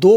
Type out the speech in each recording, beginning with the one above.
2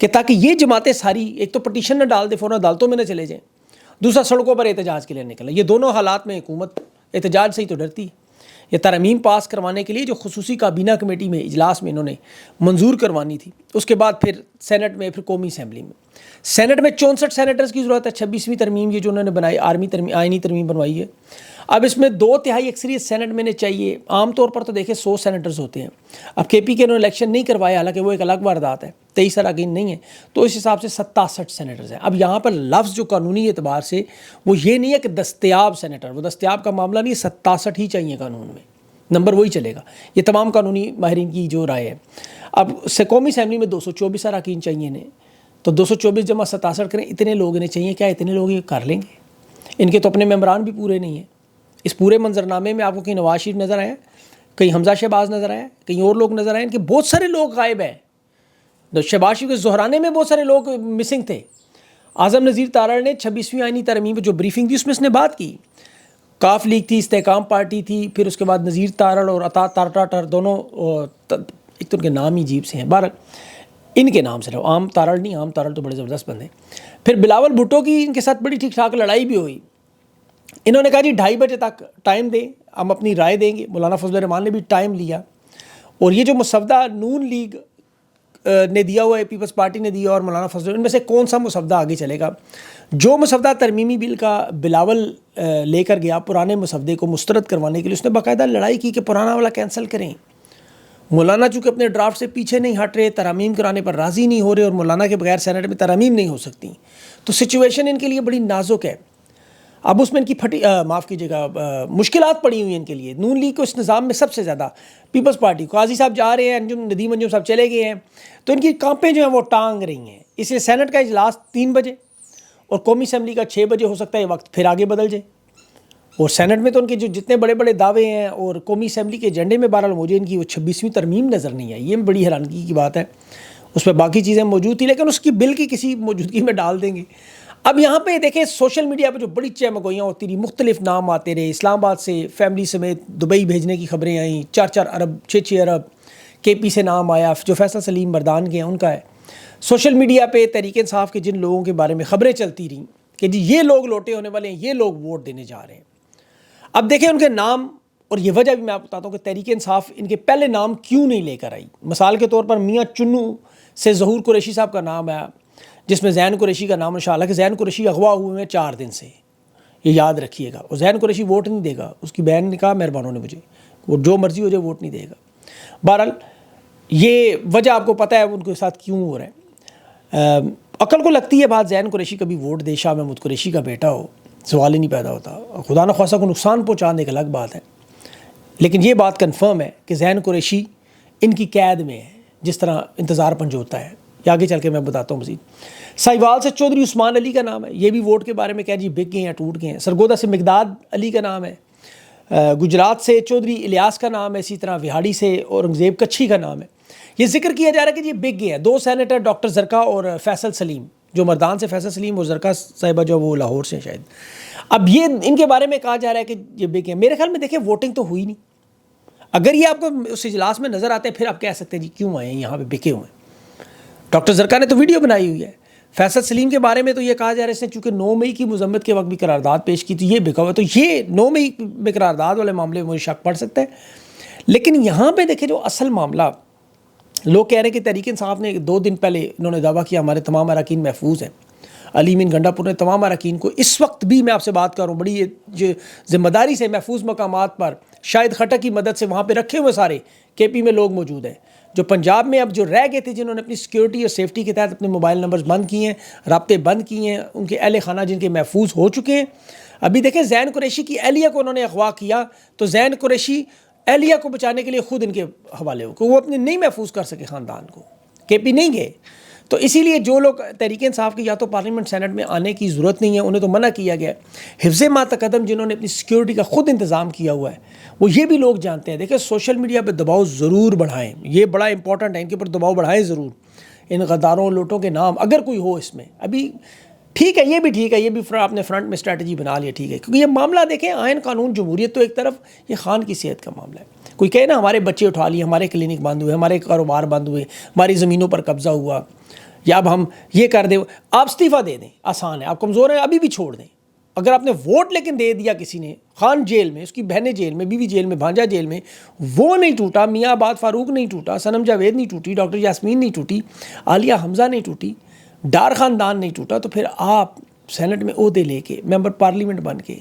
کہ تاکہ یہ جماعتیں ساری ایک تو پٹیشن نہ ڈال دے، فوراً عدالتوں میں نہ چلے جائیں، دوسرا سڑکوں پر احتجاج کے لیے نکلیں۔ یہ دونوں حالات میں حکومت احتجاج سے ہی تو ڈرتی ہے۔ یہ ترامیم پاس کروانے کے لیے جو خصوصی کابینہ کمیٹی میں اجلاس میں انہوں نے منظور کروانی تھی، اس کے بعد پھر سینٹ میں، پھر قومی اسمبلی میں۔ سینٹ میں 64 سینیٹرز کی ضرورت ہے، 26ویں ترمیم یہ جو انہوں نے بنائی، آئینی ترمیم بنوائی ہے۔ اب اس میں 2/3 اکثریت سینٹ میں نے چاہیے۔ عام طور پر تو دیکھیں 100 سینیٹرز ہوتے ہیں، اب کے پی کے انہوں نے الیکشن نہیں کروایا، حالانکہ وہ ایک الگ واردات ہے، 23 اراکین نہیں ہے، تو اس حساب سے 67 سینیٹرز ہیں۔ اب یہاں پر لفظ جو قانونی اعتبار سے وہ یہ نہیں ہے کہ دستیاب سینیٹر، وہ دستیاب کا معاملہ نہیں ہے، 67 ہی چاہیے قانون میں، نمبر وہی چلے گا۔ یہ تمام قانونی ماہرین کی جو رائے ہے۔ اب قومی اسمبلی میں 224 اراکین چاہیے انہیں، تو 224 جمع 67 کریں، اتنے لوگ انہیں چاہیے۔ کیا اتنے لوگ یہ کر لیں گے؟ ان کے تو اپنے ممبران بھی پورے نہیں ہیں۔ اس پورے منظرنامے میں آپ کو کہیں نواز شریف نظر آیا، کہیں حمزہ شہباز نظر آیا، کہیں اور لوگ نظر آئے؟ ان کے بہت سارے لوگ غائب ہیں۔ شہباز شریف کے زہرانے میں بہت سارے لوگ مسنگ تھے۔ اعظم نذیر تارڑ نے 26ویں آئینی ترمیم پہ جو بریفنگ تھی اس میں اس نے بات کی، کاف لیگ تھی، استحکام پارٹی تھی، پھر اس کے بعد نذیر تارڑ اور عطا تارٹر دونوں، ایک تو ان کے نام ہی عجیب سے ہیں، بہرحال ان کے نام سے رہو، عام تارڑ نہیں، عام تارڑ تو بڑے زبردست بندے۔ پھر بلاول بھٹو کی ان کے ساتھ بڑی ٹھیک ٹھاک لڑائی بھی ہوئی۔ انہوں نے کہا جی 2:30 بجے تک ٹائم دیں، ہم اپنی رائے دیں گے۔ مولانا فضل الرحمان نے بھی ٹائم لیا، اور یہ جو مسودہ نون لیگ نے دیا ہوا ہے، پیپلز پارٹی نے دیا اور مولانا فضل، ان میں سے کون سا مسودہ آگے چلے گا؟ جو مسودہ ترمیمی بل کا بلاول لے کر گیا پرانے مسودے کو مسترد کروانے کے لیے، اس نے باقاعدہ لڑائی کی کہ پرانا والا کینسل کریں۔ مولانا چونکہ اپنے ڈرافٹ سے پیچھے نہیں ہٹ رہے، ترامیم کرانے پر راضی نہیں ہو رہے، اور مولانا کے بغیر سینٹ میں ترامیم نہیں ہو سکتی، تو سچویشن ان کے لیے بڑی نازک ہے۔ اب اس میں ان کی معاف کیجیے گا، مشکلات پڑی ہوئی ہیں ان کے لیے۔ نون لیگ کو اس نظام میں سب سے زیادہ، پیپلز پارٹی قاضی صاحب جا رہے ہیں، ندیم انجم صاحب چلے گئے ہیں، تو ان کی کانپیں جو ہیں وہ ٹانگ رہی ہیں۔ اس لیے سینٹ کا اجلاس 3 بجے اور قومی اسمبلی کا 6 بجے ہو سکتا ہے، یہ وقت پھر آگے بدل جائے۔ اور سینٹ میں تو ان کے جو جتنے بڑے بڑے دعوے ہیں، اور قومی اسمبلی کے ایجنڈے میں بہرحال مجھے ان کی وہ 26ویں ترمیم نظر نہیں آئی۔ یہ بڑی حیرانگی کی بات ہے، اس میں باقی چیزیں موجود تھیں لیکن اس کی بل کی کسی موجودگی میں ڈال دیں گے۔ اب یہاں پہ دیکھیں سوشل میڈیا پہ جو بڑی چہمگوئیاں ہوتی رہی، مختلف نام آتے رہے، اسلام آباد سے فیملی سمیت دبئی بھیجنے کی خبریں آئیں، 4 ارب 6 ارب، کے پی سے نام آیا، جو فیصل سلیم مردان کے ہیں ان کا ہے۔ سوشل میڈیا پہ تحریک انصاف کے جن لوگوں کے بارے میں خبریں چلتی رہیں کہ جی یہ لوگ لوٹے ہونے والے ہیں، یہ لوگ ووٹ دینے جا رہے ہیں۔ اب دیکھیں ان کے نام، اور یہ وجہ بھی میں آپ کو بتاتا ہوں کہ تحریک انصاف ان کے پہلے نام کیوں نہیں لے کر آئی۔ مثال کے طور پر میاں چنو سے ظہور قریشی صاحب کا نام آیا، جس میں زین قریشی کا نام انشاءاللہ، کہ زین قریشی اغوا ہوئے ہیں 4 دن سے، یہ یاد رکھیے گا۔ اور زین قریشی ووٹ نہیں دے گا، اس کی بہن نے کہا مہربانوں نے مجھے، وہ جو مرضی ہو جائے ووٹ نہیں دے گا۔ بہرحال یہ وجہ آپ کو پتہ ہے ان کے ساتھ کیوں ہو رہا ہے۔ عقل کو لگتی ہے بات زین قریشی کبھی ووٹ دے، شاہ محمود قریشی کا بیٹا ہو، سوال ہی نہیں پیدا ہوتا۔ خدا نخواستہ کو نقصان پہنچانے ایک الگ بات ہے، لیکن یہ بات کنفرم ہے کہ زین قریشی ان کی قید میں ہے، جس طرح انتظار پنجوتا ہے۔ یہ آگے چل کے میں بتاتا ہوں مزید۔ ساہیوال سے چودھری عثمان علی کا نام ہے، یہ بھی ووٹ کے بارے میں کہہ جی بک گئے ہیں، ٹوٹ گئے ہیں۔ سرگودا سے مقداد علی کا نام ہے، گجرات سے چودھری الیاس کا نام ہے، اسی طرح وہاڑی سے اورنگزیب کچھی کا نام ہے۔ یہ ذکر کیا جا رہا ہے کہ یہ بک گئے ہیں۔ 2 سینیٹر ڈاکٹر زرکا اور فیصل سلیم، جو مردان سے فیصل سلیم، اور زرکا صاحبہ جو وہ لاہور سے شاید۔ اب یہ ان کے بارے میں کہا جا رہا ہے کہ یہ بک گئے ہیں۔ میرے خیال میں دیکھیں ووٹنگ تو ہوئی نہیں۔ اگر یہ آپ کو اس اجلاس میں نظر آتے ہیں پھر آپ کہہ سکتے ہیں جی کیوں آئے ہیں یہاں پہ بکے ہوئے ہیں۔ ڈاکٹر زرکا نے تو ویڈیو بنائی ہوئی ہے۔ فیصل سلیم کے بارے میں تو یہ کہا جا رہا ہے اس نے چونکہ 9 مئی کی مذمت کے وقت بھی قرارداد پیش کی تھی، یہ بکا ہوا، تو یہ 9 مئی میں قرارداد والے معاملے میں مجھے شک پڑ سکتا ہے۔ لیکن یہاں پہ دیکھیں جو اصل معاملہ، لوگ کہہ رہے ہیں کہ تحریک انصاف نے 2 دن پہلے انہوں نے دعویٰ کیا ہمارے تمام اراکین محفوظ ہیں۔ علی امین گنڈا پور نے تمام اراکین کو اس وقت بھی، میں آپ سے بات کر رہا ہوں، بڑی یہ ذمہ داری سے محفوظ مقامات پر شاہد خٹک کی مدد سے وہاں پہ رکھے ہوئے سارے کے پی میں لوگ موجود ہیں، جو پنجاب میں اب جو رہ گئے تھے، جنہوں نے اپنی سیکیورٹی اور سیفٹی کے تحت اپنے موبائل نمبرز بند کیے ہیں، رابطے بند کیے ہیں، ان کے اہل خانہ جن کے محفوظ ہو چکے ہیں۔ ابھی دیکھیں زین قریشی کی اہلیہ کو انہوں نے اغوا کیا، تو زین قریشی اہلیہ کو بچانے کے لیے خود ان کے حوالے ہو کہ وہ اپنے نہیں محفوظ کر سکے خاندان کو، کے پی نہیں گئے۔ تو اسی لیے جو لوگ تحریک انصاف کے یا تو پارلیمنٹ سینٹ میں آنے کی ضرورت نہیں ہے، انہیں تو منع کیا گیا ہے۔ حفظ ما تقدم جنہوں نے اپنی سیکیورٹی کا خود انتظام کیا ہوا ہے، وہ یہ بھی لوگ جانتے ہیں۔ دیکھیں سوشل میڈیا پہ دباؤ ضرور بڑھائیں، یہ بڑا امپورٹنٹ ہے، ان کے اوپر دباؤ بڑھائیں ضرور، ان غداروں لوٹوں کے نام اگر کوئی ہو اس میں۔ ابھی ٹھیک ہے، یہ بھی ٹھیک ہے، یہ بھی آپ نے فرنٹ میں اسٹریٹجی بنا لیا، ٹھیک ہے، کیونکہ یہ معاملہ دیکھیں آئین قانون جمہوریت تو ایک طرف، یہ خان کی صحت کا معاملہ ہے۔ کوئی کہے نا ہمارے بچے اٹھا لیے، ہمارے کلینک بند ہوئے، ہمارے کاروبار بند ہوئے، ہماری زمینوں پر قبضہ ہوا، یا اب ہم یہ کر دیں, آپ استعفیٰ دے دیں, آسان ہے, آپ کمزور ہیں ابھی بھی چھوڑ دیں. اگر آپ نے ووٹ لیکن دے دیا کسی نے, خان جیل میں, اس کی بہنیں جیل میں, بیوی جیل میں, بھانجا جیل میں, وہ نہیں ٹوٹا, میاں آباد فاروق نہیں ٹوٹا, صنم جاوید نہیں ٹوٹی, ڈاکٹر یاسمین نہیں ٹوٹی, عالیہ حمزہ نہیں ٹوٹی, ڈار خاندان نہیں ٹوٹا, تو پھر آپ سینٹ میں عہدے لے کے, ممبر پارلیمنٹ بن کے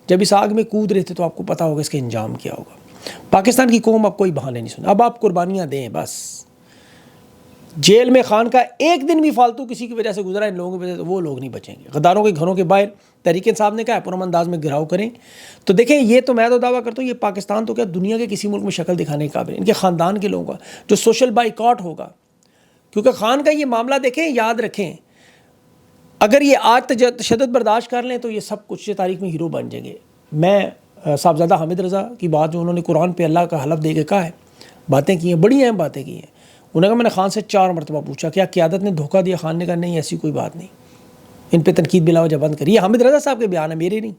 جب اس آگ میں کود رہے تھے تو آپ کو پتا ہوگا اس کا انجام کیا ہوگا. پاکستان کی قوم اب کوئی بہانے نہیں سنا, اب آپ قربانیاں دیں بس. جیل میں خان کا ایک دن بھی فالتو کسی کی وجہ سے گزرا ان لوگوں کی وجہ سے, وہ لوگ نہیں بچیں گے. غداروں کے گھروں کے باہر تحریک انصاف نے کہا ہے پرامن انداز میں گھراؤ کریں. تو دیکھیں یہ تو میں تو دعویٰ کرتا ہوں یہ پاکستان تو کیا دنیا کے کسی ملک میں شکل دکھانے کے قابل, ان کے خاندان کے لوگوں کا جو سوشل بائیکاٹ ہوگا. کیونکہ خان کا یہ معاملہ دیکھیں, یاد رکھیں, اگر یہ آج تشدد برداشت کر لیں تو یہ سب کچھ تاریخ میں ہیرو بن جائیں گے. میں صاحبزادہ حامد رضا کی بات جو انہوں نے قرآن پہ اللہ کا حلف دے کے کہا ہے, باتیں کی ہیں, بڑی اہم باتیں کی ہیں. انہوں نے کہا میں نے خان سے 4 مرتبہ پوچھا کیا قیادت نے دھوکہ دیا؟ خان نے کہا نہیں ایسی کوئی بات نہیں, ان پہ تنقید بلا وجہ بند کری. یہ حامد رضا صاحب کے بیان ہے, میرے نہیں.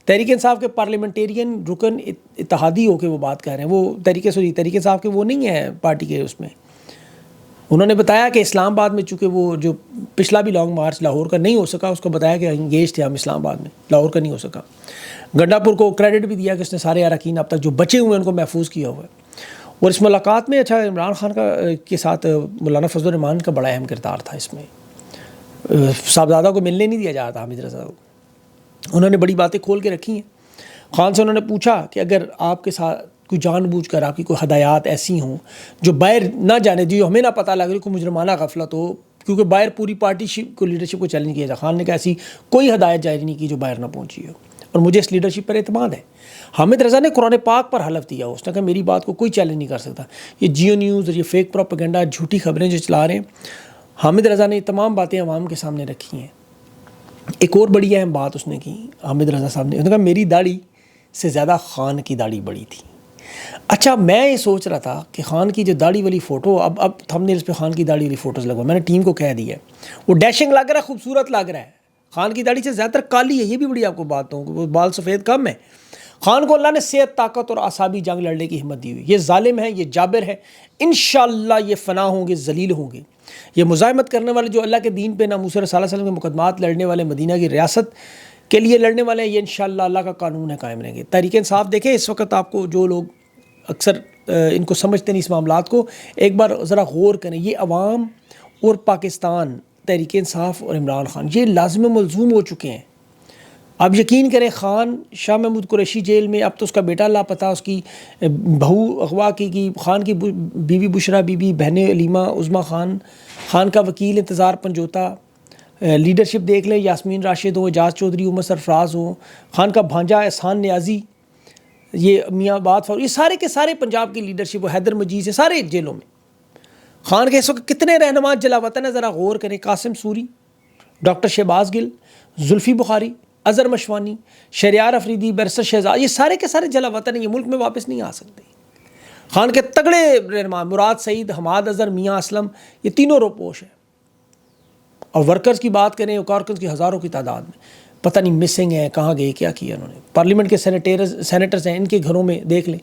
تحریک انصاف کے پارلیمنٹیرین رکن اتحادی ہو کے وہ بات کر رہے ہیں, وہ تحریک انصاف کے وہ نہیں ہیں پارٹی کے اس میں. انہوں نے بتایا کہ اسلام آباد میں چونکہ وہ جو پچھلا بھی لانگ مارچ لاہور کا نہیں ہو سکا, اس کو بتایا کہ انگیج تھے ہم اسلام آباد میں, لاہور کا نہیں ہو سکا. گنڈا پور کو کریڈٹ بھی دیا کہ اس نے سارے اراکین اب تک جو بچے ہوئے ہیں ان کو محفوظ کیا ہوا ہے. اور اس ملاقات میں اچھا عمران خان کے ساتھ مولانا فضل الرحمان کا بڑا اہم کردار تھا اس میں. صاحبزادہ کو ملنے نہیں دیا جا رہا تھا حامد رضا کو, انہوں نے بڑی باتیں کھول کے رکھی ہیں. خان سے انہوں نے پوچھا کہ اگر آپ کے ساتھ کوئی جان بوجھ کر آپ کی کوئی ہدایات ایسی ہوں جو باہر نہ جانے دی, ہمیں نہ پتہ لگ رہی, کوئی مجرمانہ غفلت ہو, کیونکہ باہر پوری پارٹی کو لیڈرشپ کو چیلنج کیا تھا. خان نے کہا ایسی کوئی ہدایت جاری نہیں کی جو باہر نہ پہنچی ہو, اور مجھے اس لیڈرشپ پر اعتماد ہے. حامد رضا نے قرآن پاک پر حلف دیا, اس نے کہا میری بات کو کوئی چیلنج نہیں کر سکتا. یہ جیو نیوز اور یہ فیک پروپیگنڈا, جھوٹی خبریں جو چلا رہے ہیں, حامد رضا نے یہ تمام باتیں عوام کے سامنے رکھی ہیں. ایک اور بڑی اہم بات اس نے کی حامد رضا صاحب نے, انہوں نے کہا میری داڑھی سے زیادہ خان کی داڑھی بڑی تھی. اچھا میں یہ سوچ رہا تھا کہ خان کی جو داڑھی والی فوٹو, اب ہم نے اس پہ خان کی داڑھی والی فوٹوز لگوا, میں نے ٹیم کو کہہ دیا ہے, وہ ڈیشنگ لگ رہا ہے, خوبصورت لگ رہا ہے. خان کی داڑھی سے زیادہ تر کالی ہے, یہ بھی بڑی آپ کو بات ہوں, وہ بال سفید کم ہے. خان کو اللہ نے صحت, طاقت اور اعصابی جنگ لڑنے کی ہمت دی ہوئی. یہ ظالم ہے, یہ جابر ہے, انشاءاللہ یہ فنا ہوں گے, ذلیل ہوں گے. یہ مزاحمت کرنے والے جو اللہ کے دین پہ ناموس رسول صلی اللہ علیہ وسلم کے مقدمات لڑنے والے, مدینہ کی ریاست کے لیے لڑنے والے ہیں, یہ انشاءاللہ اللہ کا قانون ہے قائم رہیں گے. تحریک انصاف دیکھیں اس وقت آپ کو جو لوگ اکثر ان کو سمجھتے نہیں اس معاملات کو, ایک بار ذرا غور کریں. یہ عوام اور پاکستان, تحریک انصاف اور عمران خان یہ لازم ملزوم ہو چکے ہیں. آپ یقین کریں, خان شاہ محمود قریشی جیل میں, اب تو اس کا بیٹا لاپتہ, اس کی بہو اغوا کی, خان کی بیوی بشرا بی بی, بہنیں علیمہ, عظمیٰ خان, خان کا وکیل انتظار پنجوتا, لیڈرشپ دیکھ لیں, یاسمین راشد ہو, اعجاز چودھری, عمر سرفراز ہو, خان کا بھانجا احسان نیازی, یہ میاں آباد فاروق, یہ سارے کے سارے پنجاب کی لیڈرشپ, حیدر مجید, یہ سارے جیلوں میں. خان کے اس وقت کتنے رہنما جلا وطن ہیں, ذرا غور کریں. قاسم سوری, ڈاکٹر شہباز گل, زلفی بخاری, اظہر مشوانی, شہریار افریدی, بیرسٹر شہزاد, یہ سارے کے سارے جلا وطن ہیں, یہ ملک میں واپس نہیں آ سکتے. خان کے تگڑے رہنما مراد سعید, حماد اظہر, میاں اسلم, یہ تینوں روپوش ہیں. اور ورکرز کی بات کریں, کارکنز کی ہزاروں کی تعداد میں, پتہ نہیں مسنگ ہیں, کہاں گئے, کیا کیا انہوں نے. پارلیمنٹ کے سینیٹرز ہیں, ان کے گھروں میں دیکھ لیں,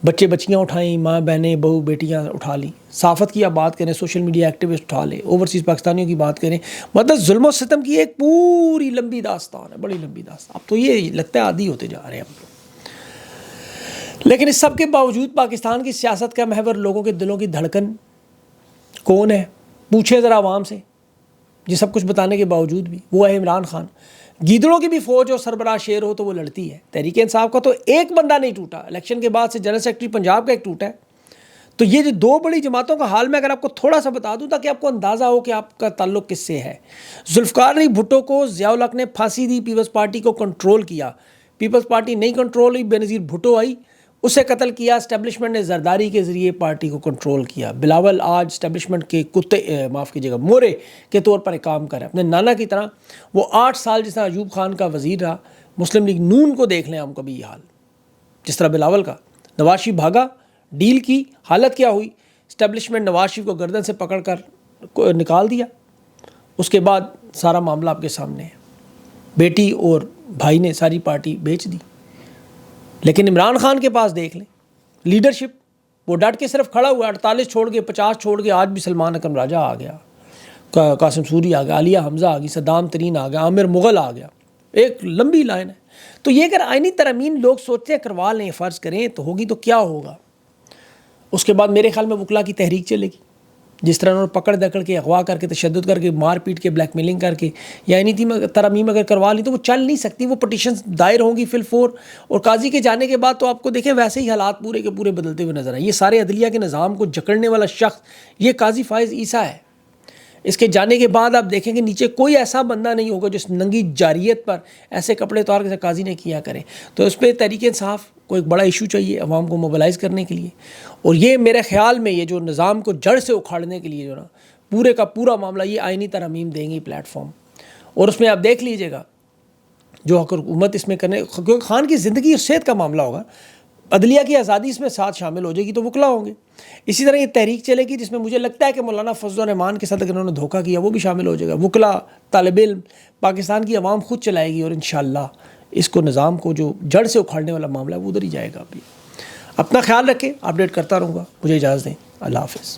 بچے بچیاں اٹھائیں, ماں بہنیں بہو بیٹیاں اٹھا لیں. صحافت کی آپ بات کریں, سوشل میڈیا ایکٹیوسٹ اٹھا لیں, اوورسیز پاکستانیوں کی بات کریں, مطلب ظلم و ستم کی ایک پوری لمبی داستان ہے, بڑی لمبی داستان. اب تو یہ لگتا ہے عادی ہوتے جا رہے ہیں ہم لوگ. لیکن اس سب کے باوجود پاکستان کی سیاست کا محور, لوگوں کے دلوں کی دھڑکن کون ہے, پوچھیں ذرا عوام سے. یہ سب کچھ بتانے کے باوجود بھی وہ ہے عمران خان. گیدڑوں کی بھی فوج ہو, سربراہ شیر ہو تو وہ لڑتی ہے. تحریک انصاف کا تو ایک بندہ نہیں ٹوٹا, الیکشن کے بعد سے جنرل سیکرٹری پنجاب کا ایک ٹوٹا ہے. تو یہ جو 2 بڑی جماعتوں کا حال میں اگر آپ کو تھوڑا سا بتا دوں تاکہ آپ کو اندازہ ہو کہ آپ کا تعلق کس سے ہے. ذوالفقار علی بھٹو کو ضیاء الحق نے پھانسی دی, پیپلز پارٹی کو کنٹرول کیا, پیپلز پارٹی نہیں کنٹرول ہوئی, بے نظیر بھٹو آئی, اسے قتل کیا. اسٹیبلشمنٹ نے زرداری کے ذریعے پارٹی کو کنٹرول کیا. بلاول آج اسٹیبلشمنٹ کے کتے, معاف کیجیے گا, مورے کے طور پر کام کرے اپنے نانا کی طرح. وہ 8 سال جس طرح ایوب خان کا وزیر رہا. مسلم لیگ نون کو دیکھ لیں ہم کبھی یہ حال, جس طرح بلاول کا. نواز شریف بھاگا, ڈیل کی, حالت کیا ہوئی, اسٹیبلشمنٹ نواز شریف کو گردن سے پکڑ کر نکال دیا. اس کے بعد سارا معاملہ آپ کے سامنے ہے, بیٹی اور بھائی نے ساری پارٹی بیچ دی. لیکن عمران خان کے پاس دیکھ لیں لیڈرشپ, وہ ڈٹ کے صرف کھڑا ہوا, 48 چھوڑ کے 50 چھوڑ کے, آج بھی سلمان اکرم راجہ آ گیا. قاسم سوری آ گیا، عالیہ حمزہ آ گئی، صدام ترین آ گیا، عامر مغل آ گیا، ایک لمبی لائن ہے. تو یہ اگر آئینی ترامیم لوگ سوچتے ہیں کروا لیں، فرض کریں تو ہوگی تو کیا ہوگا؟ اس کے بعد میرے خیال میں وکلا کی تحریک چلے گی، جس طرح انہوں نے پکڑ دکڑ کے، اغوا کر کے، تشدد کر کے، مار پیٹ کے، بلیک میلنگ کر کے، یا آئینی ترامیم اگر کروا لی تو وہ چل نہیں سکتی. وہ پٹیشنز دائر ہوں گی فی الفور، اور قاضی کے جانے کے بعد تو آپ کو دیکھیں ویسے ہی حالات پورے کے پورے بدلتے ہوئے نظر آئیں. یہ سارے عدلیہ کے نظام کو جکڑنے والا شخص یہ قاضی فائز عیسیٰ ہے. اس کے جانے کے بعد آپ دیکھیں کہ نیچے کوئی ایسا بندہ نہیں ہوگا جس ننگی جاریت پر ایسے کپڑے اتار کے قاضی نے کیا کرے. تو اس پہ تحریک انصاف کو ایک بڑا ایشو چاہیے عوام کو موبلائز کرنے کے لیے. اور یہ میرے خیال میں یہ جو نظام کو جڑ سے اکھاڑنے کے لیے جو نا پورے کا پورا معاملہ یہ آئینی ترامیم دیں گی پلیٹ فارم. اور اس میں آپ دیکھ لیجئے گا جو حکومت اس میں کرنے، کیونکہ خان کی زندگی اور صحت کا معاملہ ہوگا، عدلیہ کی آزادی اس میں ساتھ شامل ہو جائے گی تو وکلا ہوں گے. اسی طرح یہ تحریک چلے گی جس میں مجھے لگتا ہے کہ مولانا فضل الرحمان کے ساتھ اگر انہوں نے دھوکہ کیا وہ بھی شامل ہو جائے گا. وکلا، طالب علم، پاکستان کی عوام خود چلائے گی، اور انشاءاللہ اس کو نظام کو جو جڑ سے اکھاڑنے والا معاملہ ہے وہ ادھر ہی جائے گا. اپنا خیال رکھیں، اپڈیٹ کرتا رہوں گا. مجھے اجازت دیں، اللہ حافظ.